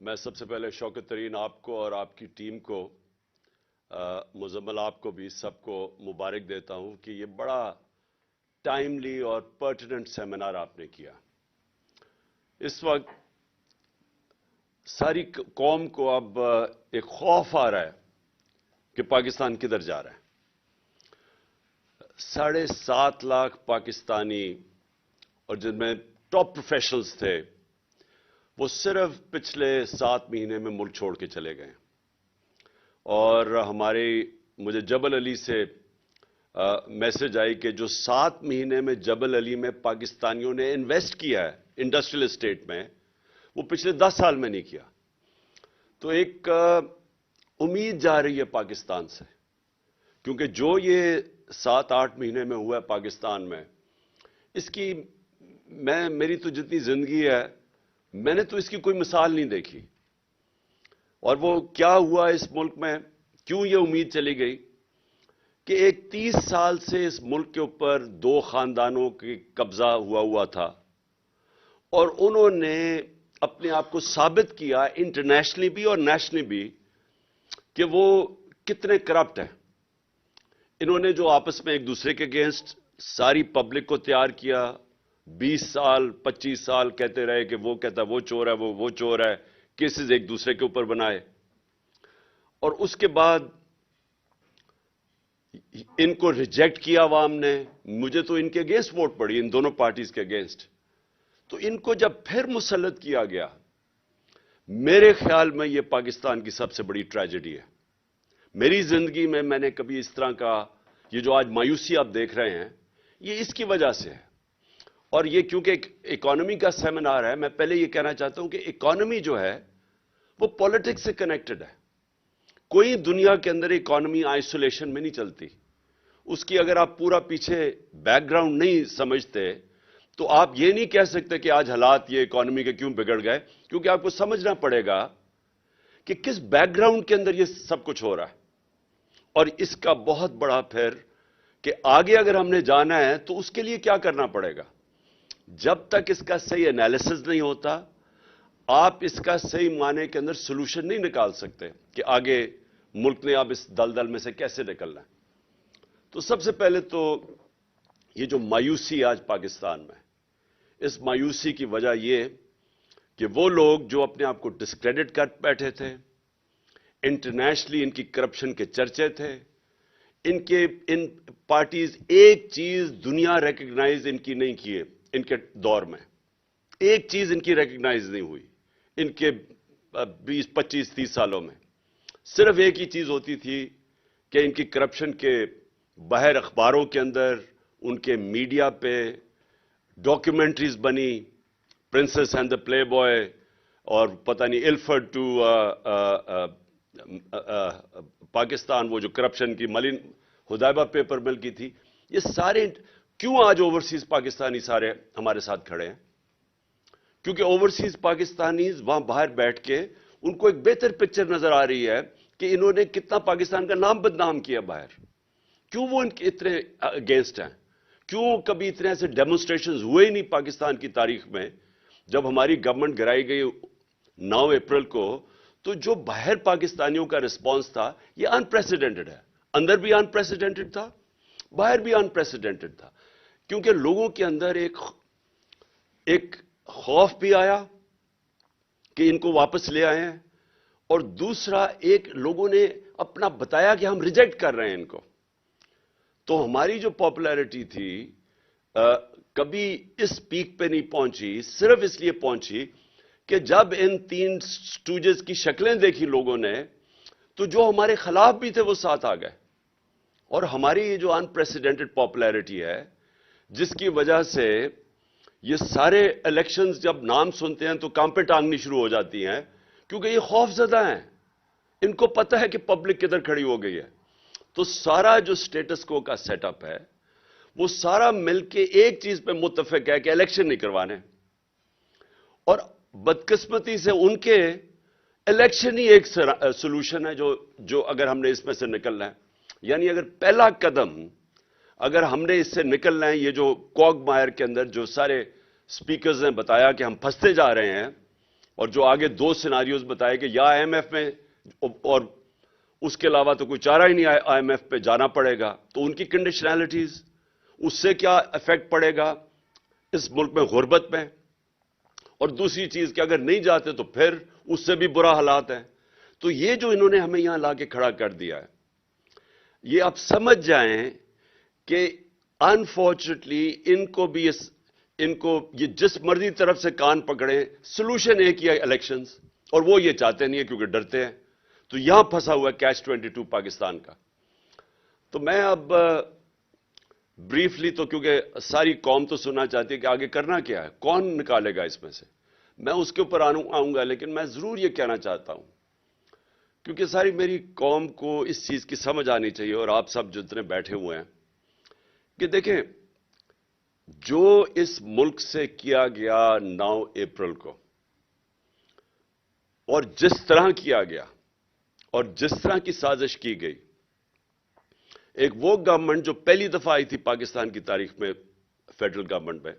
میں سب سے پہلے شوکت ترین آپ کو اور آپ کی ٹیم کو مزمل آپ کو بھی سب کو مبارک دیتا ہوں کہ یہ بڑا ٹائملی اور پرٹیننٹ سیمینار آپ نے کیا. اس وقت ساری قوم کو اب ایک خوف آ رہا ہے کہ پاکستان کدھر جا رہا ہے. 7.5 لاکھ پاکستانی اور جن میں ٹاپ پروفیشنلز تھے وہ صرف پچھلے 7 مہینے میں ملک چھوڑ کے چلے گئے. اور مجھے جبل علی سے میسج آئی کہ جو 7 مہینے میں جبل علی میں پاکستانیوں نے انویسٹ کیا ہے انڈسٹریل اسٹیٹ میں وہ پچھلے 10 سال میں نہیں کیا. تو ایک امید جا رہی ہے پاکستان سے، کیونکہ جو یہ 7-8 مہینے میں ہوا ہے پاکستان میں، اس کی میری تو جتنی زندگی ہے میں نے تو اس کی کوئی مثال نہیں دیکھی. اور وہ کیا ہوا اس ملک میں، کیوں یہ امید چلی گئی کہ ایک 30 سال سے اس ملک کے اوپر 2 خاندانوں کی قبضہ ہوا تھا اور انہوں نے اپنے آپ کو ثابت کیا انٹرنیشنلی بھی اور نیشنلی بھی کہ وہ کتنے کرپٹ ہیں. انہوں نے جو آپس میں ایک دوسرے کے اگینسٹ ساری پبلک کو تیار کیا، 20 سال 25 سال کہتے رہے کہ وہ کہتا وہ چور ہے، وہ چور ہے، کیسز ایک دوسرے کے اوپر بنائے. اور اس کے بعد ان کو ریجیکٹ کیا عوام نے. مجھے تو ان کے اگینسٹ ووٹ پڑی، ان دونوں پارٹیز کے اگینسٹ. تو ان کو جب پھر مسلط کیا گیا، میرے خیال میں یہ پاکستان کی سب سے بڑی ٹریجڈی ہے. میری زندگی میں نے کبھی اس طرح کا یہ جو آج مایوسی آپ دیکھ رہے ہیں یہ اس کی وجہ سے ہے. اور یہ کیونکہ ایک اکانومی کا سیمینار ہے، میں پہلے یہ کہنا چاہتا ہوں کہ اکانومی جو ہے وہ پالیٹکس سے کنیکٹڈ ہے. کوئی دنیا کے اندر اکانومی آئسولیشن میں نہیں چلتی. اس کی اگر آپ پورا پیچھے بیک گراؤنڈ نہیں سمجھتے تو آپ یہ نہیں کہہ سکتے کہ آج حالات یہ اکانومی کے کیوں بگڑ گئے، کیونکہ آپ کو سمجھنا پڑے گا کہ کس بیک گراؤنڈ کے اندر یہ سب کچھ ہو رہا ہے. اور اس کا بہت بڑا پھر کہ آگے اگر ہم نے جانا ہے تو اس کے لیے کیا کرنا پڑے گا. جب تک اس کا صحیح انالیسس نہیں ہوتا آپ اس کا صحیح معنی کے اندر سولوشن نہیں نکال سکتے کہ آگے ملک نے اب اس دلدل میں سے کیسے نکلنا ہے. تو سب سے پہلے تو یہ جو مایوسی آج پاکستان میں، اس مایوسی کی وجہ یہ کہ وہ لوگ جو اپنے آپ کو ڈسکریڈٹ کر بیٹھے تھے، انٹرنیشنلی ان کی کرپشن کے چرچے تھے، ان پارٹیز ایک چیز دنیا ریکگنائز ان کی نہیں کیے. ان کے دور میں ایک چیز ان کی ریکگنائز نہیں ہوئی. ان کے 20-25-30 سالوں میں صرف ایک ہی چیز ہوتی تھی کہ ان کی کرپشن کے باہر اخباروں کے اندر، ان کے میڈیا پہ ڈاکیومنٹریز بنی، princess and the play boy اور پتہ نہیں الفرڈ ٹو پاکستان، وہ جو کرپشن کی ملین حدیبہ پیپر مل کی تھی. یہ سارے کیوں آج اوورسیز پاکستانی سارے ہمارے ساتھ کھڑے ہیں؟ کیونکہ اوورسیز پاکستانیز وہاں باہر بیٹھ کے ان کو ایک بہتر پکچر نظر آ رہی ہے کہ انہوں نے کتنا پاکستان کا نام بدنام کیا باہر. کیوں وہ ان کے اتنے اگینسٹ ہیں؟ کیوں کبھی اتنے ایسے ڈیمونسٹریشنز ہوئے ہی نہیں پاکستان کی تاریخ میں؟ جب ہماری گورنمنٹ گرائی گئی 9 اپریل کو تو جو باہر پاکستانیوں کا رسپانس تھا یہ انپریسیڈنٹڈ ہے. اندر بھی انپریسیڈنٹڈ تھا، باہر بھی انپریسیڈنٹڈ تھا. کیونکہ لوگوں کے اندر ایک خوف بھی آیا کہ ان کو واپس لے آئے ہیں، اور دوسرا ایک لوگوں نے اپنا بتایا کہ ہم ریجیکٹ کر رہے ہیں ان کو. تو ہماری جو پاپولیرٹی تھی کبھی اس پیک پہ نہیں پہنچی، صرف اس لیے پہنچی کہ جب ان 3 سٹوجز کی شکلیں دیکھی لوگوں نے تو جو ہمارے خلاف بھی تھے وہ ساتھ آ گئے. اور ہماری یہ جو انپریسیڈنٹڈ پاپولیرٹی ہے جس کی وجہ سے یہ سارے الیکشنز جب نام سنتے ہیں تو کانپیں ٹانگنی شروع ہو جاتی ہیں، کیونکہ یہ خوف زدہ ہیں. ان کو پتہ ہے کہ پبلک کدھر کھڑی ہو گئی ہے. تو سارا جو سٹیٹس کو کا سیٹ اپ ہے وہ سارا مل کے ایک چیز پہ متفق ہے کہ الیکشن نہیں کروانے. اور بدقسمتی سے ان کے الیکشن ہی ایک سولوشن ہے جو اگر ہم نے اس میں سے نکلنا ہے، یعنی اگر پہلا قدم اگر ہم نے اس سے نکلنا ہے، یہ جو کوگ مائر کے اندر جو سارے سپیکرز نے بتایا کہ ہم پھنستے جا رہے ہیں، اور جو آگے دو سیناریوز بتائے کہ یا آئی ایم ایف میں اور اس کے علاوہ تو کوئی چارہ ہی نہیں آئی ایم ایف پہ جانا پڑے گا، تو ان کی کنڈیشنلٹیز، اس سے کیا افیکٹ پڑے گا اس ملک میں غربت میں، اور دوسری چیز کہ اگر نہیں جاتے تو پھر اس سے بھی برا حالات ہیں. تو یہ جو انہوں نے ہمیں یہاں لا کے کھڑا کر دیا ہے، یہ آپ سمجھ جائیں کہ انفارچونیٹلی ان کو یہ جس مرضی طرف سے کان پکڑیں، سلوشن ایک ہی ہے الیکشنز، اور وہ یہ چاہتے نہیں ہے کیونکہ ڈرتے ہیں. تو یہاں پھنسا ہوا ہے کیچ 22 پاکستان کا. تو میں اب بریفلی، تو کیونکہ ساری قوم تو سننا چاہتی ہے کہ آگے کرنا کیا ہے، کون نکالے گا اس میں سے، میں اس کے اوپر آؤں گا. لیکن میں ضرور یہ کہنا چاہتا ہوں، کیونکہ ساری میری قوم کو اس چیز کی سمجھ آنی چاہیے، اور آپ سب جتنے بیٹھے ہوئے ہیں، کہ دیکھیں جو اس ملک سے کیا گیا 9 اپریل کو، اور جس طرح کیا گیا اور جس طرح کی سازش کی گئی، ایک وہ گورنمنٹ جو پہلی دفعہ آئی تھی پاکستان کی تاریخ میں فیڈرل گورنمنٹ میں،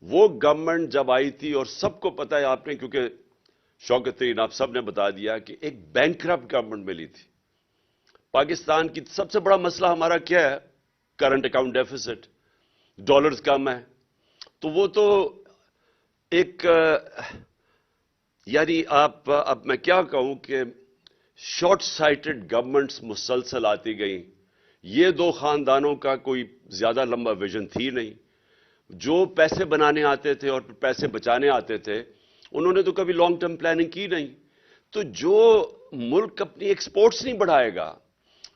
وہ گورنمنٹ جب آئی تھی، اور سب کو پتا ہے، آپ نے کیونکہ شوکت ترین آپ سب نے بتا دیا کہ ایک بینکرپٹ گورنمنٹ ملی تھی. پاکستان کی سب سے بڑا مسئلہ ہمارا کیا ہے؟ کرنٹ اکاؤنٹ ڈیفیسٹ، ڈالرز کم ہے. تو وہ تو ایک یعنی اب میں کیا کہوں کہ شارٹ سائٹڈ گورنمنٹس مسلسل آتی گئیں. یہ دو خاندانوں کا کوئی زیادہ لمبا ویژن تھی نہیں. جو پیسے بنانے آتے تھے اور پیسے بچانے آتے تھے، انہوں نے تو کبھی لانگ ٹرم پلاننگ کی نہیں. تو جو ملک اپنی ایکسپورٹس نہیں بڑھائے گا،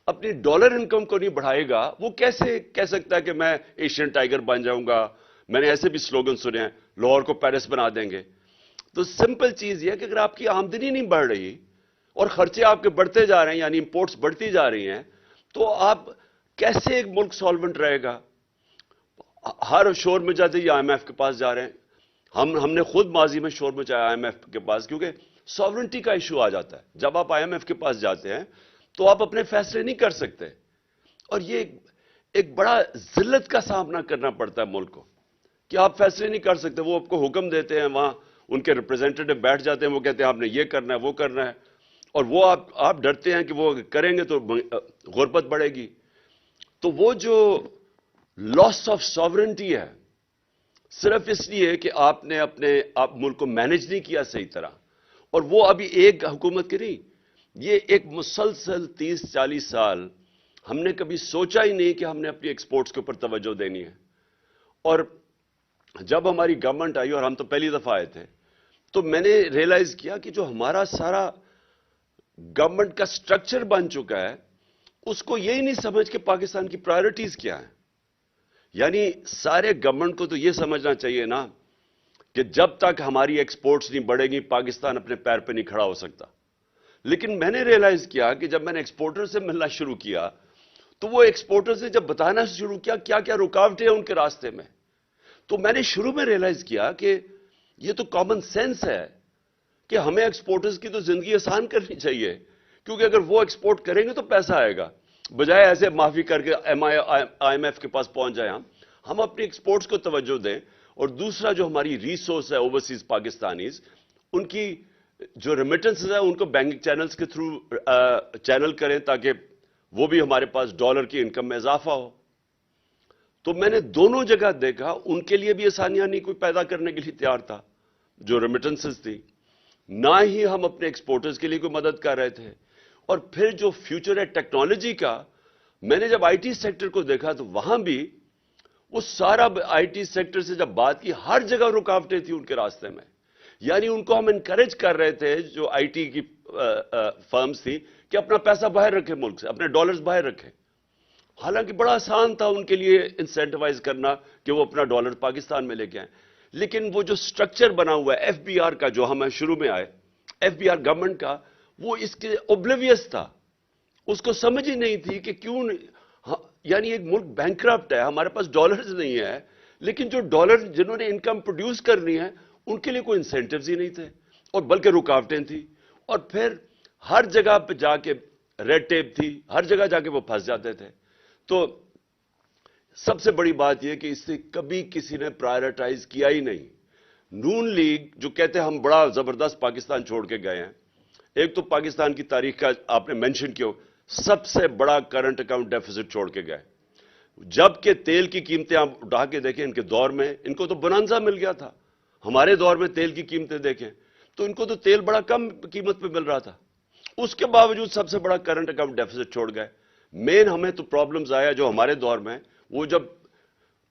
اپنی ڈالر انکم کو نہیں بڑھائے گا، وہ کیسے کہہ سکتا ہے کہ میں ایشین ٹائیگر بن جاؤں گا؟ میں نے ایسے بھی سلوگن سنے ہیں، لاہور کو پیرس بنا دیں گے. تو سمپل چیز یہ ہے کہ اگر آپ کی آمدنی نہیں بڑھ رہی اور خرچے آپ کے بڑھتے جا رہے ہیں، یعنی امپورٹس بڑھتی جا رہی ہیں، تو آپ کیسے ایک ملک سالونٹ رہے گا؟ ہر شور میں جاتے ہی آئی ایم ایف کے پاس جا رہے ہیں. ہم نے خود ماضی میں شور مچایا آئی ایم ایف کے پاس، کیونکہ ساورنٹی کا ایشو آ جاتا ہے. جب آپ آئی ایم ایف کے پاس جاتے ہیں تو آپ اپنے فیصلے نہیں کر سکتے، اور یہ ایک بڑا ذلت کا سامنا کرنا پڑتا ہے ملک کو کہ آپ فیصلے نہیں کر سکتے. وہ آپ کو حکم دیتے ہیں، وہاں ان کے ریپرزینٹیٹو بیٹھ جاتے ہیں، وہ کہتے ہیں آپ نے یہ کرنا ہے، وہ کرنا ہے، اور وہ آپ ڈرتے ہیں کہ وہ کریں گے تو غربت بڑھے گی. تو وہ جو لاس آف ساورنٹی ہے، صرف اس لیے کہ آپ نے آپ ملک کو مینج نہیں کیا صحیح طرح. اور وہ ابھی ایک حکومت کی نہیں، یہ ایک مسلسل 30-40 سال ہم نے کبھی سوچا ہی نہیں کہ ہم نے اپنی ایکسپورٹس کے اوپر توجہ دینی ہے. اور جب ہماری گورنمنٹ آئی، اور ہم تو پہلی دفعہ آئے تھے، تو میں نے ریئلائز کیا کہ جو ہمارا سارا گورنمنٹ کا سٹرکچر بن چکا ہے، اس کو یہی نہیں سمجھ کہ پاکستان کی پرائرٹیز کیا ہیں. یعنی سارے گورنمنٹ کو تو یہ سمجھنا چاہیے نا کہ جب تک ہماری ایکسپورٹس نہیں بڑھے گی، پاکستان اپنے پیر پہ نہیں کھڑا ہو سکتا. لیکن میں نے ریئلائز کیا کہ جب میں نے ایکسپورٹر سے ملنا شروع کیا، تو وہ ایکسپورٹر سے جب بتانا شروع کیا کیا کیا رکاوٹیں ہیں ان کے راستے میں، تو میں نے شروع میں ریئلائز کیا کہ یہ تو کامن سینس ہے کہ ہمیں ایکسپورٹرز کی تو زندگی آسان کرنی چاہیے، کیونکہ اگر وہ ایکسپورٹ کریں گے تو پیسہ آئے گا، بجائے ایسے معافی کر کے آئی ایم ایف کے پاس پہنچ جائیں. ہم اپنی ایکسپورٹس کو توجہ دیں. اور دوسرا جو ہماری ریسورس ہے اوورسیز پاکستانیز، ان کی جو ریمیٹنسز ہیں ان کو بینکنگ چینلز کے تھرو چینل کریں، تاکہ وہ بھی ہمارے پاس ڈالر کی انکم میں اضافہ ہو. تو میں نے دونوں جگہ دیکھا، ان کے لیے بھی آسانیاں نہیں کوئی پیدا کرنے کے لیے تیار تھا جو ریمیٹنسز تھی، نہ ہی ہم اپنے ایکسپورٹرز کے لیے کوئی مدد کر رہے تھے. اور پھر جو فیوچر ہے ٹیکنالوجی کا، میں نے جب آئی ٹی سیکٹر کو دیکھا تو وہاں بھی وہ سارا آئی ٹی سیکٹر سے جب بات کی، ہر جگہ رکاوٹیں تھیں ان کے راستے میں. یعنی ان کو ہم انکریج کر رہے تھے، جو آئی ٹی کی فرمز تھی، کہ اپنا پیسہ باہر رکھے ملک سے، اپنے ڈالرز باہر رکھے. حالانکہ بڑا آسان تھا ان کے لیے انسینٹیوائز کرنا کہ وہ اپنا ڈالر پاکستان میں لے کے آئیں. لیکن وہ جو سٹرکچر بنا ہوا ہے ایف بی آر کا، جو ہم شروع میں آئے ایف بی آر گورنمنٹ کا، وہ اس کے اوبلیویس تھا. اس کو سمجھ ہی نہیں تھی کہ کیوں، یعنی ایک ملک بینکرپٹ ہے، ہمارے پاس ڈالرز نہیں ہے، لیکن جو ڈالر جنہوں نے انکم پروڈیوس کرنی ہے ان کے لیے کوئی انسینٹیوز ہی نہیں تھے، اور بلکہ رکاوٹیں تھیں. اور پھر ہر جگہ پہ جا کے ریڈ ٹیپ تھی، ہر جگہ جا کے وہ پھنس جاتے تھے. تو سب سے بڑی بات یہ کہ اس سے کبھی کسی نے پرائرٹائز کیا ہی نہیں. نون لیگ جو کہتے ہیں ہم بڑا زبردست پاکستان چھوڑ کے گئے ہیں. ایک تو پاکستان کی تاریخ کا آپ نے مینشن کیا سب سے بڑا کرنٹ اکاؤنٹ ڈیفیسٹ چھوڑ کے گئے. جبکہ تیل کی قیمتیں آپ اٹھا کے دیکھیں ان کے دور میں ان کو تو بونانزا مل گیا تھا. ہمارے دور میں تیل کی قیمتیں دیکھیں تو ان کو تو تیل بڑا کم قیمت پہ مل رہا تھا. اس کے باوجود سب سے بڑا کرنٹ اکاؤنٹ ڈیفیسٹ چھوڑ گئے. مین ہمیں تو پرابلمز آیا جو ہمارے دور میں وہ جب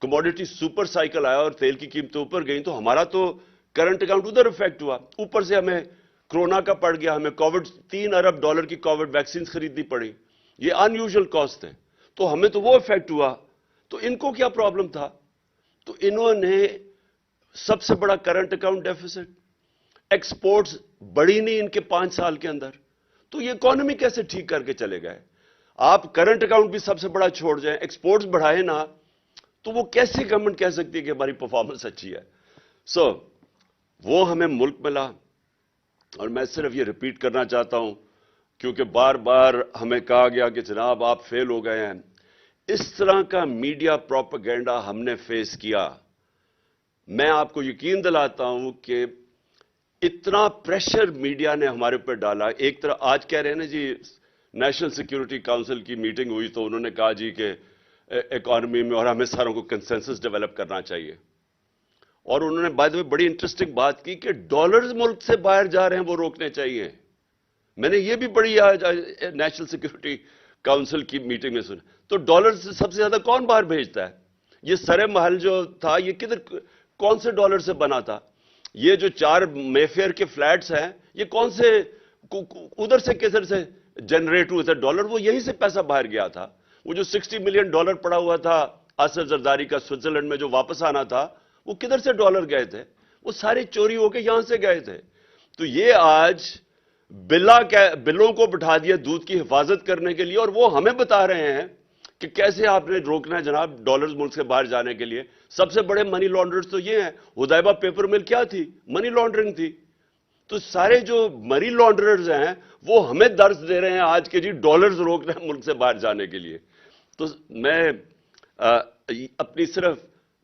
کموڈیٹی سپر سائیکل آیا اور تیل کی قیمتیں اوپر گئیں تو ہمارا تو کرنٹ اکاؤنٹ ادھر افیکٹ ہوا. اوپر سے ہمیں کرونا کا پڑ گیا, ہمیں کووڈ $3 ارب کی کووڈ ویکسینز خریدنی پڑی. یہ ان یوزول کاسٹ ہے تو ہمیں تو وہ افیکٹ ہوا. تو ان کو کیا پرابلم تھا؟ تو انہوں نے سب سے بڑا کرنٹ اکاؤنٹ ڈیفیسٹ, ایکسپورٹس بڑھی نہیں ان کے 5 سال کے اندر. تو یہ اکانومی کیسے ٹھیک کر کے چلے گئے؟ آپ کرنٹ اکاؤنٹ بھی سب سے بڑا چھوڑ جائیں, ایکسپورٹس بڑھائے نا, تو وہ کیسے گورنمنٹ کہہ سکتی ہے کہ ہماری پرفارمنس اچھی ہے؟ وہ ہمیں ملک ملا. اور میں صرف یہ ریپیٹ کرنا چاہتا ہوں کیونکہ بار بار ہمیں کہا گیا کہ جناب آپ فیل ہو گئے ہیں. اس طرح کا میڈیا پروپیگنڈا ہم نے فیس کیا. میں آپ کو یقین دلاتا ہوں کہ اتنا پریشر میڈیا نے ہمارے اوپر ڈالا. ایک طرح آج کہہ رہے ہیں نا جی نیشنل سیکیورٹی کاؤنسل کی میٹنگ ہوئی تو انہوں نے کہا جی کہ اکانومی میں اور ہمیں ساروں کو کنسنسس ڈیولپ کرنا چاہیے. اور انہوں نے بائی دی وے بڑی انٹرسٹنگ بات کی کہ ڈالرز ملک سے باہر جا رہے ہیں وہ روکنے چاہیے. میں نے یہ بھی بڑی نیشنل سیکیورٹی کاؤنسل کی میٹنگ میں سنا. تو ڈالر سے سب سے زیادہ کون باہر بھیجتا ہے؟ یہ سرے محل جو تھا یہ کدھر کون سے ڈالر سے بنا تھا؟ یہ جو 4 مے فیئر کے فلیٹس ہیں یہ کون سے ادھر سے کدھر سے جنریٹ ہوئے تھے ڈالر؟ وہ یہیں سے پیسہ باہر گیا تھا. وہ جو $60 ملین پڑا ہوا تھا آصف زرداری کا سوئٹزرلینڈ میں جو واپس آنا تھا وہ کدھر سے ڈالر گئے تھے؟ وہ سارے چوری ہو کے یہاں سے گئے تھے. تو یہ آج بلوں کو بٹھا دیا دودھ کی حفاظت کرنے کے لیے اور وہ ہمیں بتا رہے ہیں کہ کیسے آپ نے روکنا ہے جناب ڈالرز ملک سے باہر جانے کے لیے. سب سے بڑے منی لانڈرز تو یہ ہیں. حدیبہ پیپر مل کیا تھی؟ منی لانڈرنگ تھی. تو سارے جو منی لانڈررز ہیں وہ ہمیں درس دے رہے ہیں آج کے جی ڈالرز روکنا ہے ملک سے باہر جانے کے لیے. تو میں اپنی صرف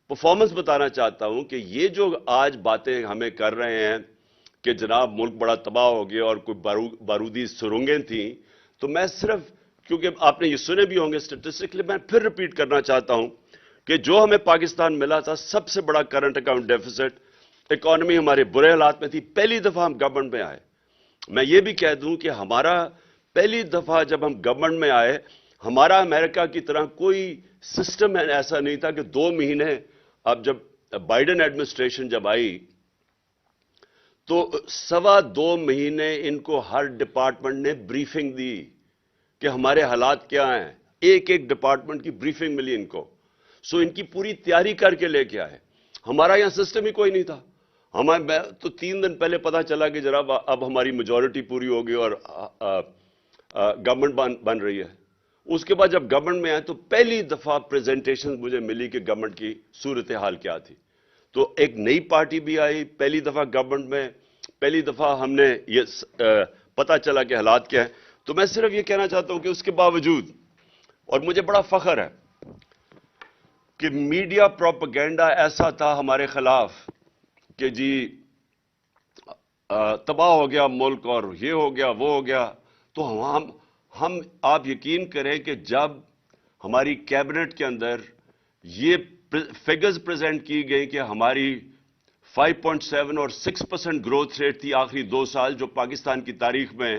پرفارمنس بتانا چاہتا ہوں کہ یہ جو آج باتیں ہمیں کر رہے ہیں کہ جناب ملک بڑا تباہ ہو گیا اور کوئی بارودی سرنگیں تھیں, تو میں صرف کیونکہ آپ نے یہ سنے بھی ہوں گے اسٹیٹسٹکلی میں پھر ریپیٹ کرنا چاہتا ہوں کہ جو ہمیں پاکستان ملا تھا سب سے بڑا کرنٹ اکاؤنٹ ڈیفیسٹ, اکانومی ہمارے برے حالات میں تھی. پہلی دفعہ ہم گورنمنٹ میں آئے. میں یہ بھی کہہ دوں کہ ہمارا پہلی دفعہ جب ہم گورنمنٹ میں آئے ہمارا امریکہ کی طرح کوئی سسٹم ایسا نہیں تھا کہ 2 مہینے. اب جب بائیڈن ایڈمنسٹریشن جب آئی تو 2.25 مہینے ان کو ہر ڈپارٹمنٹ نے بریفنگ دی کہ ہمارے حالات کیا ہیں. ایک ڈپارٹمنٹ کی بریفنگ ملی ان کو. ان کی پوری تیاری کر کے لے کے آئے. ہمارا یہاں سسٹم ہی کوئی نہیں تھا. ہمیں تو 3 دن پہلے پتا چلا کہ جناب اب ہماری میجورٹی پوری ہوگی اور گورنمنٹ بن رہی ہے. اس کے بعد جب گورنمنٹ میں آئے تو پہلی دفعہ پریزنٹیشن مجھے ملی کہ گورنمنٹ کی صورتحال کیا تھی. تو ایک نئی پارٹی بھی آئی پہلی دفعہ گورنمنٹ میں, پہلی دفعہ ہم نے یہ پتا چلا کہ حالات کیا ہیں. تو میں صرف یہ کہنا چاہتا ہوں کہ اس کے باوجود, اور مجھے بڑا فخر ہے کہ میڈیا پروپیگنڈا ایسا تھا ہمارے خلاف کہ جی تباہ ہو گیا ملک اور یہ ہو گیا وہ ہو گیا. تو ہم آپ یقین کریں کہ جب ہماری کیبنٹ کے اندر یہ فگرز پریزنٹ کی گئی کہ ہماری 5.7 اور 6% گروتھ ریٹ تھی آخری 2 سال, جو پاکستان کی تاریخ میں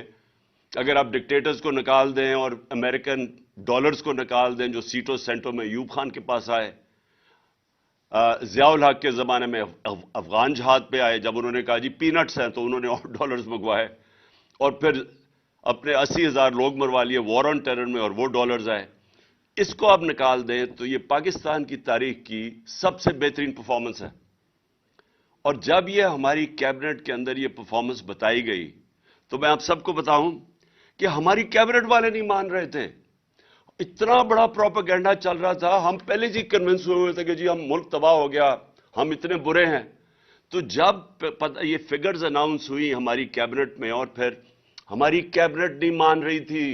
اگر آپ ڈکٹیٹرز کو نکال دیں اور امریکن ڈالرز کو نکال دیں جو سیٹوں سینٹوں میں ایوب خان کے پاس آئے, ضیاء الحق کے زمانے میں افغان جہاد پہ آئے, جب انہوں نے کہا جی پینٹس ہیں تو انہوں نے اور ڈالرز منگوائے, اور پھر اپنے 80,000 لوگ مروا لیے وار آن ٹیرر میں اور وہ ڈالرز آئے. اس کو آپ نکال دیں تو یہ پاکستان کی تاریخ کی سب سے بہترین پرفارمنس ہے. اور جب یہ ہماری کیبنٹ کے اندر یہ پرفارمنس بتائی گئی تو میں آپ سب کو بتاؤں کہ ہماری کیبنٹ والے نہیں مان رہے تھے. اتنا بڑا پروپیگنڈا چل رہا تھا, ہم پہلے جی کنونس ہوئے تھے کہ جی ہم ملک تباہ ہو گیا, ہم اتنے برے ہیں. تو جب یہ فگرز اناؤنس ہوئی ہماری کیبنٹ میں اور پھر ہماری کیبنٹ نہیں مان رہی تھی,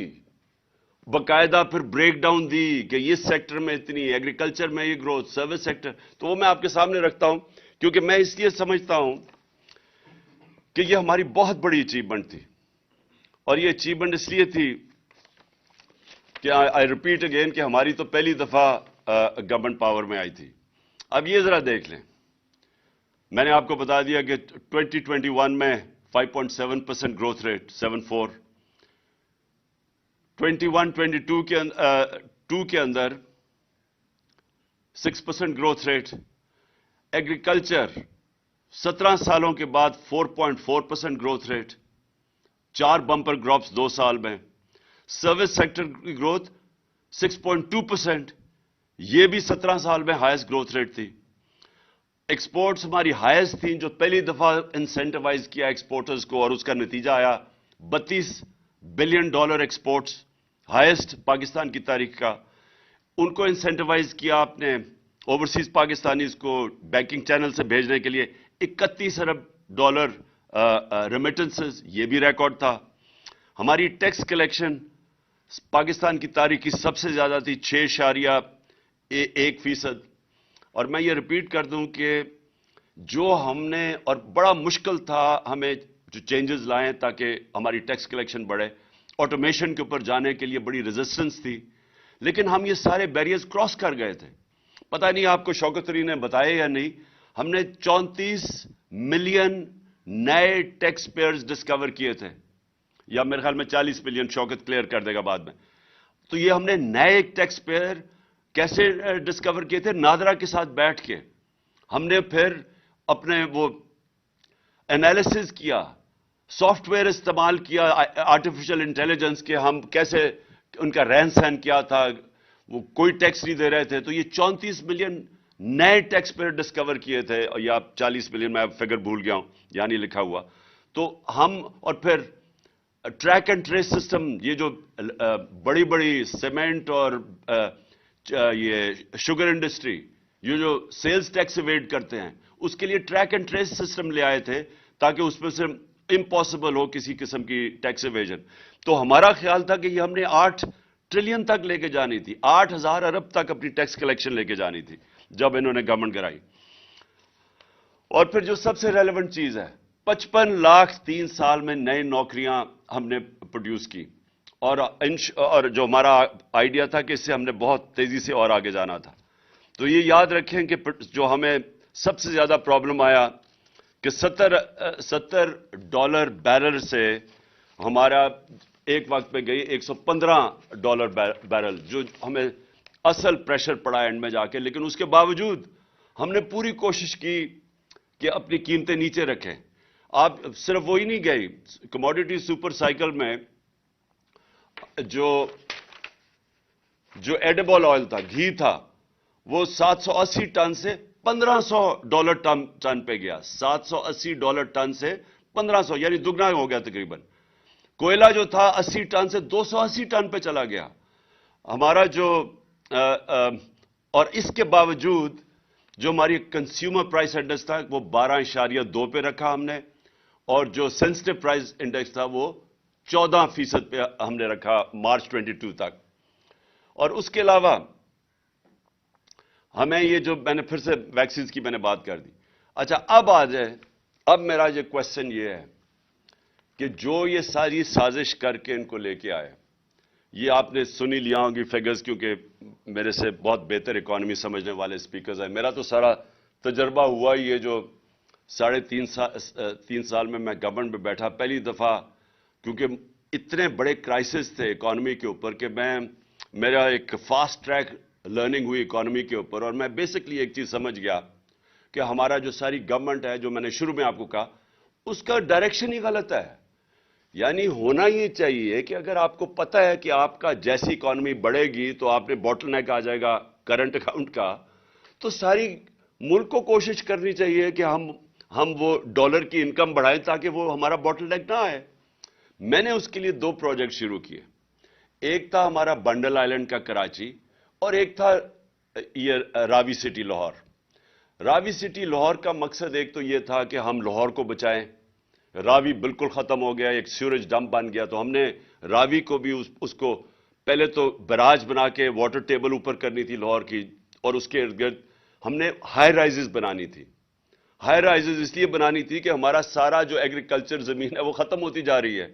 باقاعدہ پھر بریک ڈاؤن دی کہ یہ سیکٹر میں اتنی, ایگریکلچر میں یہ گروتھ, سروس سیکٹر. تو وہ میں آپ کے سامنے رکھتا ہوں کیونکہ میں اس لیے سمجھتا ہوں کہ یہ ہماری بہت بڑی اچیومنٹ تھی، اور یہ اچیومنٹ اس لیے تھی کہ آئی ریپیٹ اگین کہ ہماری تو پہلی دفعہ گورنمنٹ پاور میں آئی تھی۔ اب یہ ذرا دیکھ لیں، میں نے آپ کو بتا دیا کہ 2021 میں 5.7% گروتھ ریٹ، 7.4، 21-22 کے اندر 6% گروتھ ریٹ، ایگریکلچر 17 سالوں کے بعد 4.4% گروتھ ریٹ، 4 بمپر کراپس 2 سال میں، سروس سیکٹر کی گروتھ 6.2%، یہ بھی 17 سال میں ہائیسٹ گروتھ ریٹ تھی۔ ایکسپورٹس ہماری ہائیسٹ تھیں، جو پہلی دفعہ انسینٹیوائز کیا ایکسپورٹرز کو، اور اس کا نتیجہ آیا $32 بلین ایکسپورٹس، ہائیسٹ پاکستان کی تاریخ کا۔ ان کو انسینٹیوائز کیا آپ نے اوورسیز پاکستانیز کو بینکنگ چینل سے بھیجنے کے لیے $31 ارب ریمیٹنسز، یہ بھی ریکارڈ تھا۔ ہماری ٹیکس کلیکشن پاکستان کی تاریخ کی سب سے زیادہ تھی، 6.1%۔ اور میں یہ ریپیٹ کر دوں کہ جو ہم نے، اور بڑا مشکل تھا ہمیں جو چینجز لائیں تاکہ ہماری ٹیکس کلیکشن بڑھے، آٹومیشن کے اوپر جانے کے لیے بڑی ریزسٹنس تھی، لیکن ہم یہ سارے بیریئرز کراس کر گئے تھے۔ پتہ نہیں آپ کو شوکت علی نے بتایا یا نہیں، ہم نے 34 ملین نئے ٹیکس پیئرز ڈسکور کیے تھے، یا میرے خیال میں 40 ملین، شوکت کلیئر کر دے گا بعد میں۔ تو یہ ہم نے نئے ٹیکس پیئر کیسے ڈسکور کیے تھے؟ نادرا کے ساتھ بیٹھ کے ہم نے پھر اپنے وہ انالیسز کیا، سافٹ ویئر استعمال کیا آرٹیفیشل انٹیلیجنس کے، ہم کیسے ان کا رہن سہن کیا تھا، وہ کوئی ٹیکس نہیں دے رہے تھے، تو یہ 34 ملین نئے ٹیکس پیئر ڈسکور کیے تھے، یا 40 ملین، میں فگر بھول گیا ہوں، یہاں نہیں لکھا ہوا۔ تو ہم، اور پھر ٹریک اینڈ ٹریس سسٹم، یہ جو بڑی بڑی سیمنٹ اور یہ شوگر انڈسٹری، یہ جو سیلز ٹیکس ایویڈ کرتے ہیں، اس کے لیے ٹریک اینڈ ٹریس سسٹم لے آئے تھے تاکہ اس میں سے امپاسبل ہو کسی قسم کی ٹیکس ایویژن۔ تو ہمارا خیال تھا کہ یہ ہم نے 8 ٹریلین تک لے کے جانی تھی، 8,000 ارب تک اپنی ٹیکس کلیکشن لے کے جانی تھی جب انہوں نے گورنمنٹ کرائی۔ اور پھر جو سب سے ریلیونٹ چیز ہے، 55 لاکھ 3 سال میں نئی نوکریاں ہم نے پروڈیوس کی، اور جو ہمارا آئیڈیا تھا کہ اس سے ہم نے بہت تیزی سے اور آگے جانا تھا۔ تو یہ یاد رکھیں کہ جو ہمیں سب سے زیادہ پرابلم آیا کہ $70 بیرل سے ہمارا ایک وقت پہ گئی $115 بیرل، جو ہمیں اصل پریشر پڑا اینڈ میں جا کے۔ لیکن اس کے باوجود ہم نے پوری کوشش کی کہ اپنی قیمتیں نیچے رکھیں۔ آپ صرف وہی نہیں گئی، کموڈیٹی سپر سائیکل میں جو ایڈیبل آئل تھا، گھی تھا، وہ 780 ٹن سے $1,500 ٹن پہ گیا، $780 ٹن سے 1,500، یعنی دگنا ہو گیا تقریباً۔ کوئلہ جو تھا 80 ٹن سے 280 ٹن پہ چلا گیا ہمارا اور اس کے باوجود جو ہماری کنزیومر پرائس انڈیکس تھا وہ 12.2 پہ رکھا ہم نے، اور جو سینسٹیو پرائس انڈیکس تھا وہ 14% پہ ہم نے رکھا مارچ 22 تک۔ اور اس کے علاوہ ہمیں یہ جو میں نے پھر سے ویکسینز کی میں نے بات کر دی۔ اچھا، اب آ جائے، اب میرا یہ کوشچن یہ ہے کہ جو یہ ساری سازش کر کے ان کو لے کے آئے، یہ آپ نے سنی لیا ہوں گی فگرز، کیونکہ میرے سے بہت بہتر اکانومی سمجھنے والے اسپیکرز ہیں۔ میرا تو سارا تجربہ ہوا یہ جو 3.5 سال میں گورنمنٹ میں بیٹھا، پہلی دفعہ، کیونکہ اتنے بڑے کرائسس تھے اکانومی کے اوپر کہ میرا ایک فاسٹ ٹریک لرننگ ہوئی اکانومی کے اوپر، اور میں بیسکلی ایک چیز سمجھ گیا کہ ہمارا جو ساری گورنمنٹ ہے، جو میں نے شروع میں آپ کو کہا، اس کا ڈائریکشن ہی غلط ہے۔ یعنی ہونا یہ چاہیے کہ اگر آپ کو پتہ ہے کہ آپ کا جیسی اکانومی بڑھے گی تو آپ نے باٹل نیک آ جائے گا کرنٹ اکاؤنٹ کا، تو ساری ملک کو کوشش کرنی چاہیے کہ ہم وہ ڈالر کی انکم بڑھائیں تاکہ وہ ہمارا باٹل نیک نہ آئے۔ میں نے اس کے لیے 2 پروجیکٹ شروع کیے، ایک تھا ہمارا بنڈل آئلینڈ کا کراچی، اور ایک تھا یہ راوی سٹی لاہور۔ راوی سٹی لاہور کا مقصد ایک تو یہ تھا کہ ہم لاہور کو بچائیں، راوی بالکل ختم ہو گیا، ایک سیوریج ڈمپ بن گیا، تو ہم نے راوی کو بھی اس کو پہلے تو براج بنا کے واٹر ٹیبل اوپر کرنی تھی لاہور کی، اور اس کے ارد گرد ہم نے ہائی رائزز بنانی تھی۔ ہائی رائزز اس لیے بنانی تھی کہ ہمارا سارا جو ایگریکلچر زمین ہے وہ ختم ہوتی جا رہی ہے.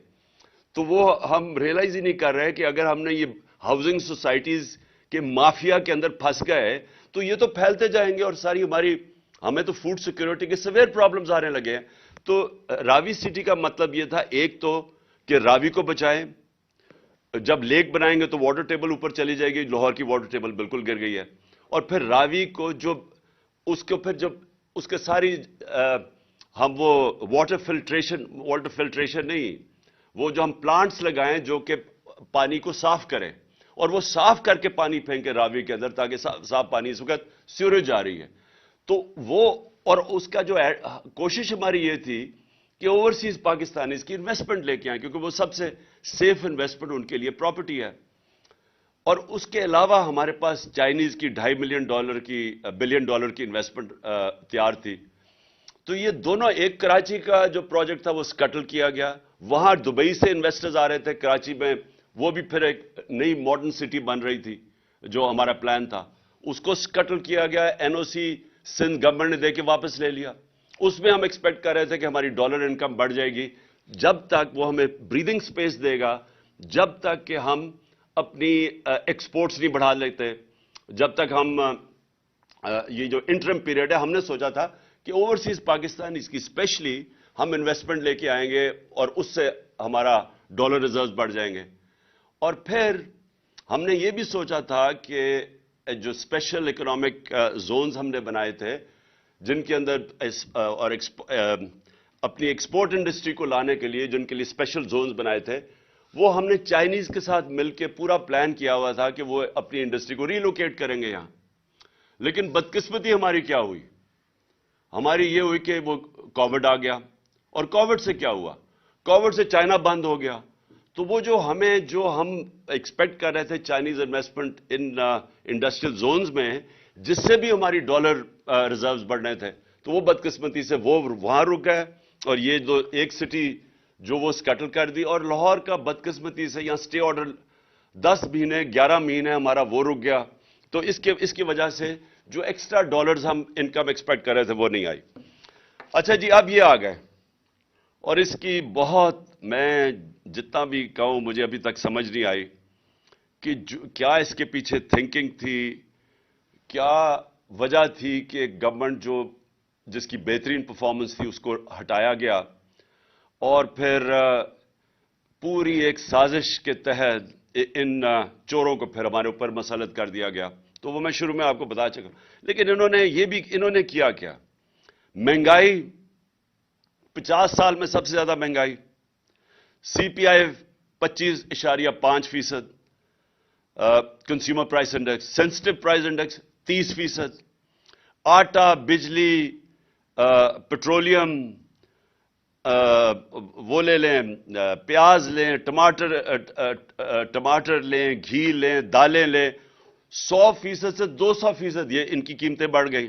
تو وہ ہم ریئلائز ہی نہیں کر رہے کہ اگر ہم نے یہ ہاؤسنگ سوسائٹیز کے مافیا کے اندر پھنس گئے تو یہ تو پھیلتے جائیں گے اور ساری ہمیں تو فوڈ سیکیورٹی کے سویر پرابلمز آنے لگے ہیں. تو راوی سٹی کا مطلب یہ تھا ایک تو کہ راوی کو بچائیں. جب لیک بنائیں گے تو واٹر ٹیبل اوپر چلی جائے گی. لاہور کی واٹر ٹیبل بالکل گر گئی ہے. اور پھر راوی کو اس کو پھر جب اس کے ساری ہم وہ واٹر فلٹریشن نہیں، وہ جو ہم پلانٹس لگائیں جو کہ پانی کو صاف کریں اور وہ صاف کر کے پانی پھینکے راوی کے اندر تاکہ صاف پانی اس وقت سیوریج جا رہی ہے. تو وہ اور اس کا جو کوشش ہماری یہ تھی کہ اوورسیز پاکستانی اس کی انویسٹمنٹ لے کے آئیں کیونکہ وہ سب سے سیف انویسٹمنٹ ان کے لیے پراپرٹی ہے. اور اس کے علاوہ ہمارے پاس چائنیز کی $2.5 بلین کی انویسٹمنٹ تیار تھی. تو یہ دونوں، ایک کراچی کا جو پروجیکٹ تھا وہ سکٹل کیا گیا. وہاں دبئی سے انویسٹرز آ رہے تھے کراچی میں، وہ بھی پھر ایک نئی ماڈرن سٹی بن رہی تھی جو ہمارا پلان تھا، اس کو سکٹل کیا گیا. NOC سندھ گورنمنٹ نے دے کے واپس لے لیا. اس میں ہم ایکسپیکٹ کر رہے تھے کہ ہماری ڈالر انکم بڑھ جائے گی جب تک وہ ہمیں بریدنگ سپیس دے گا، جب تک کہ ہم اپنی ایکسپورٹس نہیں بڑھا لیتے، جب تک ہم یہ جو انٹرم پیریڈ ہے. ہم نے سوچا تھا کہ اوورسیز پاکستان اس کی اسپیشلی ہم انویسٹمنٹ لے کے آئیں گے اور اس سے ہمارا ڈالر ریزروز بڑھ جائیں گے. اور پھر ہم نے یہ بھی سوچا تھا کہ جو اسپیشل اکنامک زونز ہم نے بنائے تھے جن کے اندر اور اپنی ایکسپورٹ انڈسٹری کو لانے کے لیے جن کے لیے اسپیشل زونز بنائے تھے، وہ ہم نے چائنیز کے ساتھ مل کے پورا پلان کیا ہوا تھا کہ وہ اپنی انڈسٹری کو ریلوکیٹ کریں گے یہاں. لیکن بدقسمتی ہماری کیا ہوئی؟ ہماری یہ ہوئی کہ وہ کووڈ آ گیا. اور کووڈ سے کیا ہوا؟ کووڈ سے چائنا بند ہو گیا. تو وہ جو ہم ایکسپیکٹ کر رہے تھے Chinese investment in industrial zones میں، جس سے بھی ہماری ڈالر ریزروز بڑھنے تھے، تو وہ بدقسمتی سے وہ وہاں رک گئے. اور یہ جو ایک سٹی جو وہ سکٹل کر دی، اور لاہور کا بدقسمتی سے یہاں سٹے آرڈر 10 مہینے 11 مہینے ہمارا وہ رک گیا. تو اس کی وجہ سے جو ایکسٹرا ڈالرز ہم انکم ایکسپیکٹ کر رہے تھے وہ نہیں آئی. اچھا جی، اب یہ آ گئے اور اس کی بہت، میں جتنا بھی کہوں مجھے ابھی تک سمجھ نہیں آئی کہ کیا اس کے پیچھے تھنکنگ تھی، کیا وجہ تھی کہ گورنمنٹ جس کی بہترین پرفارمنس تھی اس کو ہٹایا گیا اور پھر پوری ایک سازش کے تحت ان چوروں کو پھر ہمارے اوپر مسلط کر دیا گیا. تو وہ میں شروع میں آپ کو بتا چکا. لیکن انہوں نے کیا مہنگائی 50 سال میں سب سے زیادہ مہنگائی. CPI 25.5%، consumer price index, sensitive price index 30%، آٹا، بجلی، پیٹرولیم، وہ لے لیں، پیاز لیں، ٹماٹر لیں، گھی لیں، دالیں لیں، 100% سے 200% یہ ان کی قیمتیں بڑھ گئی.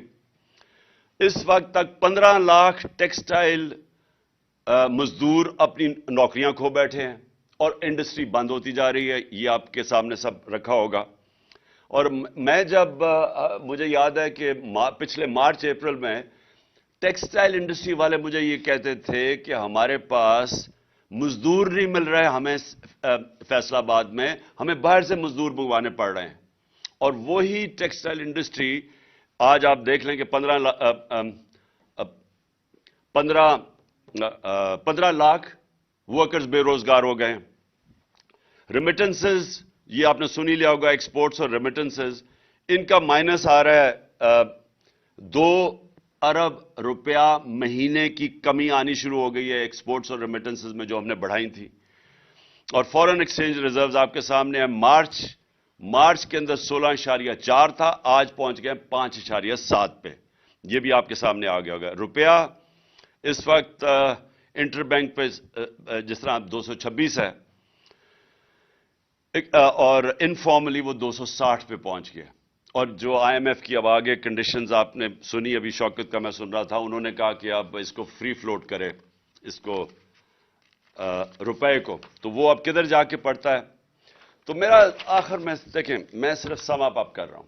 اس وقت تک 15 لاکھ ٹیکسٹائل مزدور اپنی نوکریاں کھو بیٹھے ہیں اور انڈسٹری بند ہوتی جا رہی ہے. یہ آپ کے سامنے سب رکھا ہوگا. اور میں مجھے یاد ہے کہ پچھلے مارچ اپریل میں ٹیکسٹائل انڈسٹری والے مجھے یہ کہتے تھے کہ ہمارے پاس مزدور نہیں مل رہے، ہمیں فیصل آباد میں ہمیں باہر سے مزدور منگوانے پڑ رہے ہیں. اور وہی ٹیکسٹائل انڈسٹری آج آپ دیکھ لیں کہ 15 لاکھ ورکرز بے روزگار ہو گئے. ریمیٹنسز، یہ آپ نے سنی لیا ہوگا، ایکسپورٹس اور ریمیٹنسز ان کا مائنس آ رہا ہے. 2 ارب روپیہ مہینے کی کمی آنی شروع ہو گئی ہے ایکسپورٹس اور ریمیٹنسز میں جو ہم نے بڑھائی تھی. اور فورن ایکسچینج ریزروز آپ کے سامنے ہیں. مارچ کے اندر 16.4 تھا، آج پہنچ گئے 5.7 پہ. یہ بھی آپ کے سامنے آ گیا ہوگا. روپیہ اس وقت انٹر بینک پہ جس طرح 226 ہے اور انفارملی وہ 260 پہ پہنچ گیا. اور جو IMF کی اب آگے کنڈیشنز آپ نے سنی، ابھی شوکت کا میں سن رہا تھا، انہوں نے کہا کہ اب اس کو فری فلوٹ کرے، اس کو روپے کو، تو وہ اب کدھر جا کے پڑتا ہے. تو میرا آخر میں دیکھیں، میں صرف سم اپ کر رہا ہوں.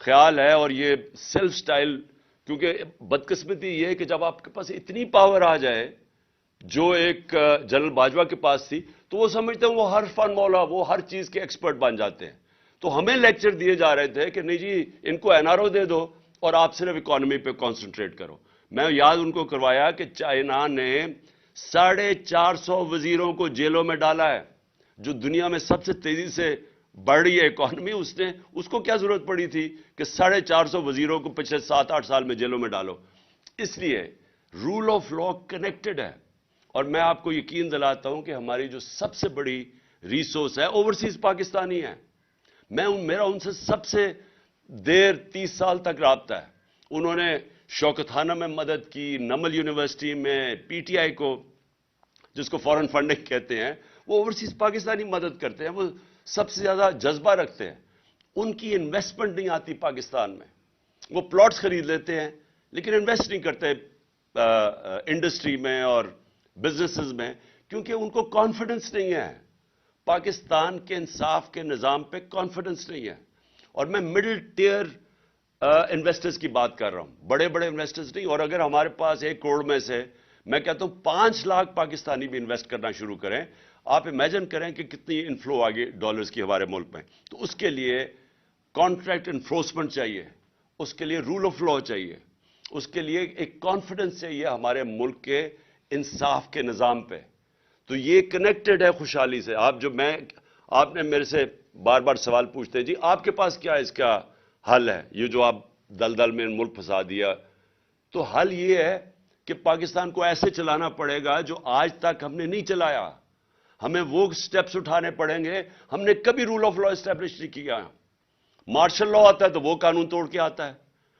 خیال ہے اور یہ سیلف سٹائل، کیونکہ بدقسمتی یہ ہے کہ جب آپ کے پاس اتنی پاور آ جائے جو ایک جنرل باجوہ کے پاس تھی، تو وہ سمجھتے ہیں وہ ہر فن مولا، وہ ہر چیز کے ایکسپرٹ بن جاتے ہیں. تو ہمیں لیکچر دیے جا رہے تھے کہ نہیں جی ان کو NRO دے دو اور آپ صرف اکانومی پہ کانسنٹریٹ کرو. میں یاد ان کو کروایا کہ چائنا نے 450 وزیروں کو جیلوں میں ڈالا ہے، جو دنیا میں سب سے تیزی سے بڑھ رہی ہے اکانومی. اس کو کیا ضرورت پڑی تھی کہ 450 وزیروں کو پچھلے 7-8 سال میں جیلوں میں ڈالو. اس لیے رول آف لا کنیکٹڈ ہے. اور میں آپ کو یقین دلاتا ہوں کہ ہماری جو سب سے بڑی ریسورس ہے اوورسیز پاکستانی ہے. میرا ان سے سب سے دیر 30 سال تک رابطہ ہے. انہوں نے شوکت خانہ میں مدد کی، نمل یونیورسٹی میں، PTI کو جس کو فورن فنڈنگ کہتے ہیں، وہ اوورسیز پاکستانی مدد کرتے ہیں. وہ سب سے زیادہ جذبہ رکھتے ہیں. ان کی انویسٹمنٹ نہیں آتی پاکستان میں. وہ پلاٹس خرید لیتے ہیں لیکن انویسٹ نہیں کرتے انڈسٹری میں اور بزنسز میں، کیونکہ ان کو کانفیڈنس نہیں ہے. پاکستان کے انصاف کے نظام پہ کانفیڈنس نہیں ہے. اور میں مڈل ٹیئر انویسٹرز کی بات کر رہا ہوں، بڑے بڑے انویسٹرز نہیں. اور اگر ہمارے پاس 1 کروڑ میں سے میں کہتا ہوں 5 لاکھ پاکستانی بھی انویسٹ کرنا شروع کریں، آپ امیجن کریں کہ کتنی انفلو آگے ڈالرز کی ہمارے ملک میں. تو اس کے لیے کانٹریکٹ انفورسمنٹ چاہیے، اس کے لیے رول آف لا چاہیے، اس کے لیے ایک کانفیڈنس چاہیے ہمارے ملک کے انصاف کے نظام پہ. تو یہ کنیکٹڈ ہے خوشحالی سے. آپ نے میرے سے بار بار سوال پوچھتے ہیں جی آپ کے پاس کیا اس کا حل ہے، یہ جو آپ دلدل میں ملک پھنسا دیا. تو حل یہ ہے کہ پاکستان کو ایسے چلانا پڑے گا جو آج تک ہم نے نہیں چلایا. ہمیں وہ سٹیپس اٹھانے پڑیں گے. ہم نے کبھی رول آف لا اسٹیبلش نہیں کیا. مارشل لا آتا ہے تو وہ قانون توڑ کے آتا ہے.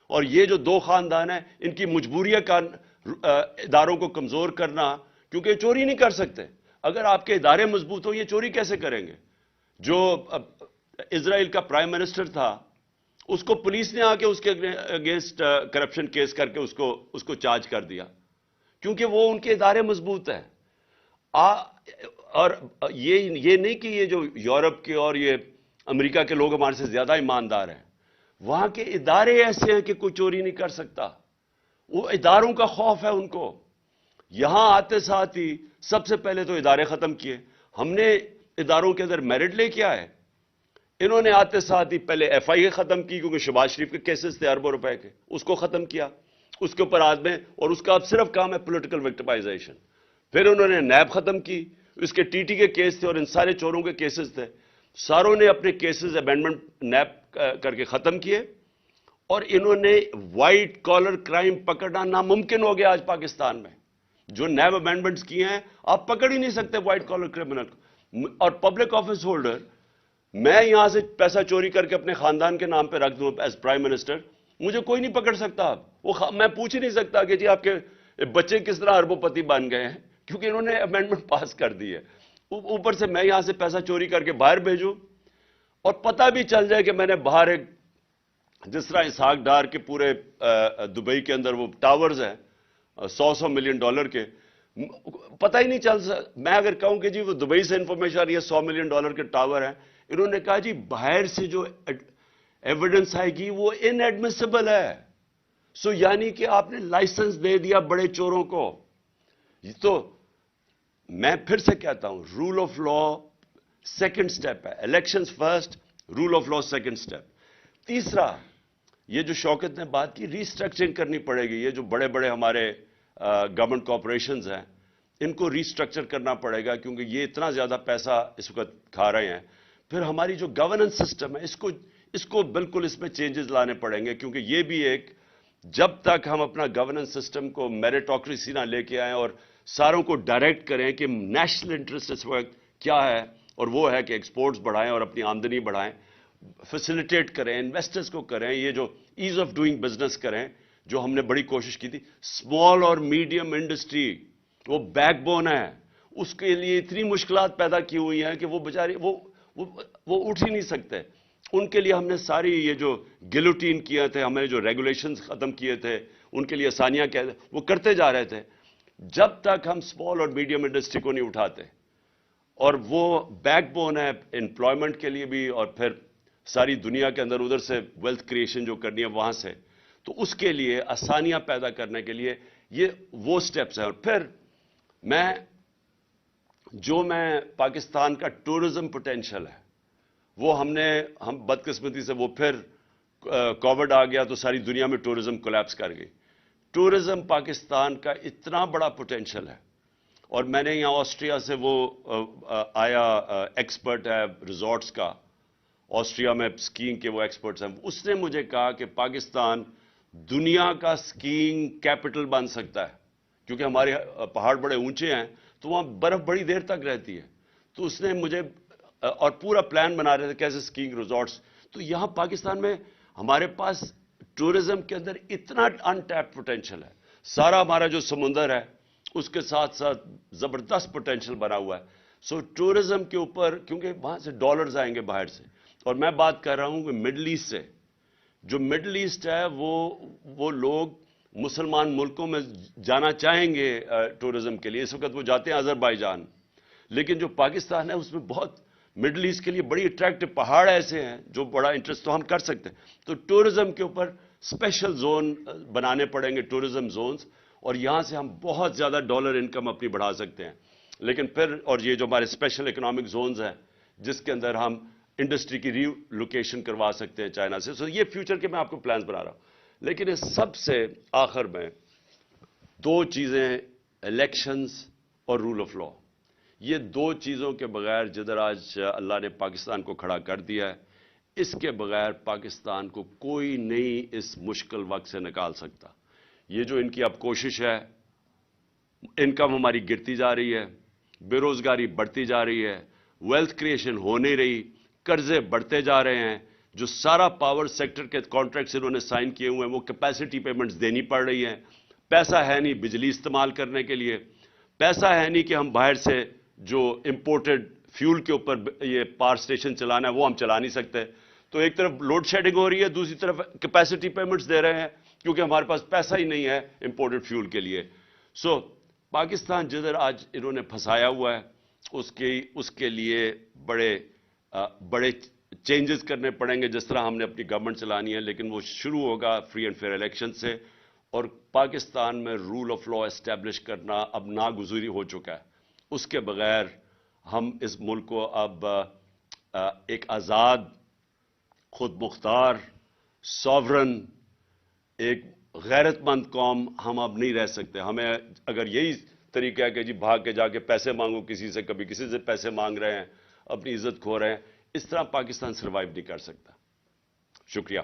اور یہ جو 2 خاندان ہیں ان کی مجبوری ہے اداروں کو کمزور کرنا، کیونکہ یہ چوری نہیں کر سکتے. اگر آپ کے ادارے مضبوط ہوں یہ چوری کیسے کریں گے؟ جو اسرائیل کا پرائم منسٹر تھا اس کو پولیس نے آ کے اس کے اگینسٹ کرپشن کیس کر کے اس کو چارج کر دیا، کیونکہ وہ ان کے ادارے مضبوط ہیں. اور یہ نہیں کہ یہ جو یورپ کے اور یہ امریکہ کے لوگ ہمارے سے زیادہ ایماندار ہیں. وہاں کے ادارے ایسے ہیں کہ کوئی چوری نہیں کر سکتا. وہ اداروں کا خوف ہے ان کو. یہاں آتے ساتھ ہی سب سے پہلے تو ادارے ختم کیے. ہم نے اداروں کے اندر میرٹ لے کے آئے. انہوں نے آتے ساتھ ہی پہلے FIA ختم کی، کیونکہ شہباز شریف کے کیسز تھے اربوں روپے کے، اس کو ختم کیا. اس کے اوپر آدمی، اور اس کا اب صرف کام ہے پولیٹیکل وکٹمائزیشن. پھر انہوں نے نیب ختم کی، اس کے TT کے کیس تھے اور ان سارے چوروں کے کیسز تھے. ساروں نے اپنے کیسز امینڈمنٹ نیب کر کے ختم کیے. اور انہوں نے وائٹ کالر کرائم پکڑنا ناممکن ہو گیا آج پاکستان میں. جو نیب امینڈمنٹس کیے ہیں آپ پکڑ ہی نہیں سکتے وائٹ کالر کرمنل. اور پبلک آفس ہولڈر، میں یہاں سے پیسہ چوری کر کے اپنے خاندان کے نام پہ رکھ دوں ایز پرائم منسٹر، مجھے کوئی نہیں پکڑ سکتا. میں پوچھ ہی نہیں سکتا کہ جی آپ کے بچے کس طرح اربوں پتی بن گئے ہیں، کیونکہ انہوں نے امینڈمنٹ پاس کر دی ہے. اوپر سے میں یہاں سے پیسہ چوری کر کے باہر بھیجوں اور پتہ بھی چل جائے کہ میں نے باہر ایک، جس طرح اسحاق ڈار کے پورے دبئی کے اندر وہ ٹاورز ہیں $100 ملین کے، پتہ ہی نہیں چل سکتا. میں اگر کہوں کہ جی وہ دبئی سے انفارمیشن آ رہی ہے $100 ملین کے ٹاور ہیں، انہوں نے کہا جی باہر سے جو ایویڈنس آئے گی وہ ان ایڈمیسیبل ہے. سو یعنی کہ آپ نے لائسنس دے دیا بڑے چوروں کو. تو میں پھر سے کہتا ہوں rule of law second step ہے. Elections first, rule of law second step. تیسرا، یہ جو شوکت نے بات کی ری اسٹرکچرنگ کرنی پڑے گی. یہ جو بڑے بڑے ہمارے گورنمنٹ کارپوریشنز ہیں ان کو ری اسٹرکچر کرنا پڑے گا، کیونکہ یہ اتنا زیادہ پیسہ اس وقت کھا رہے ہیں. پھر ہماری جو گورننس سسٹم ہے اس کو بالکل اس میں چینجز لانے پڑیں گے، کیونکہ یہ بھی ایک، جب تک ہم اپنا گورننس سسٹم کو میریٹوکریسی نہ لے کے آئیں اور ساروں کو ڈائریکٹ کریں کہ نیشنل انٹرسٹ اس وقت کیا ہے، اور وہ ہے کہ ایکسپورٹس بڑھائیں اور اپنی آمدنی بڑھائیں، فیسیلیٹیٹ کریں، انویسٹرز کو کریں، یہ جو ایز آف ڈوئنگ بزنس کریں، جو ہم نے بڑی کوشش کی تھی. اسمال اور میڈیم انڈسٹری وہ بیک بون ہے. اس کے لیے اتنی مشکلات پیدا کی ہوئی ہیں کہ وہ بیچارے وہ اٹھ ہی نہیں سکتے. ان کے لیے ہم نے ساری یہ جو گلوٹین کیے تھے، ہم نے جو ریگولیشنز ختم کیے تھے، ان کے لیے آسانیاں وہ کرتے جا رہے تھے. جب تک ہم اسمال اور میڈیم انڈسٹری کو نہیں اٹھاتے، اور وہ بیک بون ہے امپلائمنٹ کے لیے بھی اور پھر ساری دنیا کے اندر ادھر سے ویلتھ کریشن جو کرنی ہے وہاں سے، تو اس کے لیے آسانیاں پیدا کرنے کے لیے یہ وہ سٹیپس ہیں. اور پھر میں پاکستان کا ٹورزم پوٹینشل ہے وہ ہم بدقسمتی سے وہ پھر کووڈ آ گیا تو ساری دنیا میں ٹورزم کولیپس کر گئی. ٹورزم پاکستان کا اتنا بڑا پوٹینشل ہے. اور میں نے یہاں آسٹریا سے وہ آیا ایکسپرٹ ہے ریزورٹس کا، آسٹریا میں سکینگ کے وہ ایکسپرٹس ہیں، اس نے مجھے کہا کہ پاکستان دنیا کا سکینگ کیپٹل بن سکتا ہے، کیونکہ ہمارے پہاڑ بڑے اونچے ہیں تو وہاں برف بڑی دیر تک رہتی ہے. تو اس نے مجھے اور پورا پلان بنا رہے تھے کیسے سکینگ ریزورٹس. تو یہاں پاکستان میں ہمارے پاس ٹورزم کے اندر اتنا ان ٹیپ پوٹینشل ہے. سارا ہمارا جو سمندر ہے اس کے ساتھ ساتھ زبردست پوٹینشل بنا ہوا ہے. سو ٹورزم کے اوپر کیونکہ وہاں سے ڈالرز آئیں گے باہر سے، اور میں بات کر رہا ہوں کہ مڈل ایسٹ سے. جو مڈل ایسٹ ہے وہ لوگ مسلمان ملکوں میں جانا چاہیں گے ٹورزم کے لیے. اس وقت وہ جاتے ہیں آذربائیجان، لیکن جو پاکستان ہے اس میں بہت مڈل ایسٹ کے لیے بڑی اٹریکٹو پہاڑ ایسے ہیں جو بڑا انٹرسٹ تو ہم کر سکتے ہیں. تو ٹورزم کے اوپر اسپیشل زون بنانے پڑیں گے، ٹورزم زونز، اور یہاں سے ہم بہت زیادہ ڈالر انکم اپنی بڑھا سکتے ہیں. لیکن پھر اور یہ جو ہمارے اسپیشل اکنامک زونز ہیں جس کے اندر ہم انڈسٹری کی ری لوکیشن کروا سکتے ہیں چائنا سے. سو یہ فیوچر کے میں آپ کو پلانز بنا رہا ہوں. لیکن اس سب سے آخر میں دو چیزیں، الیکشنز اور رول آف لا. یہ دو چیزوں کے بغیر جدھر آج اللہ نے پاکستان کو کھڑا کر دیا ہے، اس کے بغیر پاکستان کو کوئی نہیں اس مشکل وقت سے نکال سکتا. یہ جو ان کی اب کوشش ہے، انکم ہماری گرتی جا رہی ہے، بے روزگاری بڑھتی جا رہی ہے، ویلتھ کریشن ہو نہیں رہی، قرضے بڑھتے جا رہے ہیں، جو سارا پاور سیکٹر کے کانٹریکٹس انہوں نے سائن کیے ہوئے ہیں وہ کیپیسٹی پیمنٹس دینی پڑ رہی ہیں. پیسہ ہے نہیں بجلی استعمال کرنے کے لیے، پیسہ ہے نہیں کہ ہم باہر سے جو امپورٹڈ فیول کے اوپر یہ پاور سٹیشن چلانا ہے وہ ہم چلا نہیں سکتے. تو ایک طرف لوڈ شیڈنگ ہو رہی ہے، دوسری طرف کیپیسٹی پیمنٹس دے رہے ہیں کیونکہ ہمارے پاس پیسہ ہی نہیں ہے امپورٹڈ فیول کے لیے. سو پاکستان جدھر آج انہوں نے پھنسایا ہوا ہے اس کے لیے بڑے چینجز کرنے پڑیں گے. جس طرح ہم نے اپنی گورنمنٹ چلانی ہے، لیکن وہ شروع ہوگا فری اینڈ فیئر الیکشن سے. اور پاکستان میں رول آف لا اسٹیبلش کرنا اب ناگزیر ہو چکا ہے. اس کے بغیر ہم اس ملک کو اب ایک آزاد، خود مختار، ساورن، ایک غیرت مند قوم ہم اب نہیں رہ سکتے. ہمیں اگر یہی طریقہ ہے کہ جی بھاگ کے جا کے پیسے مانگو کسی سے، کبھی کسی سے پیسے مانگ رہے ہیں، اپنی عزت کھو رہے ہیں، اس طرح پاکستان سروائیو نہیں کر سکتا. شکریہ.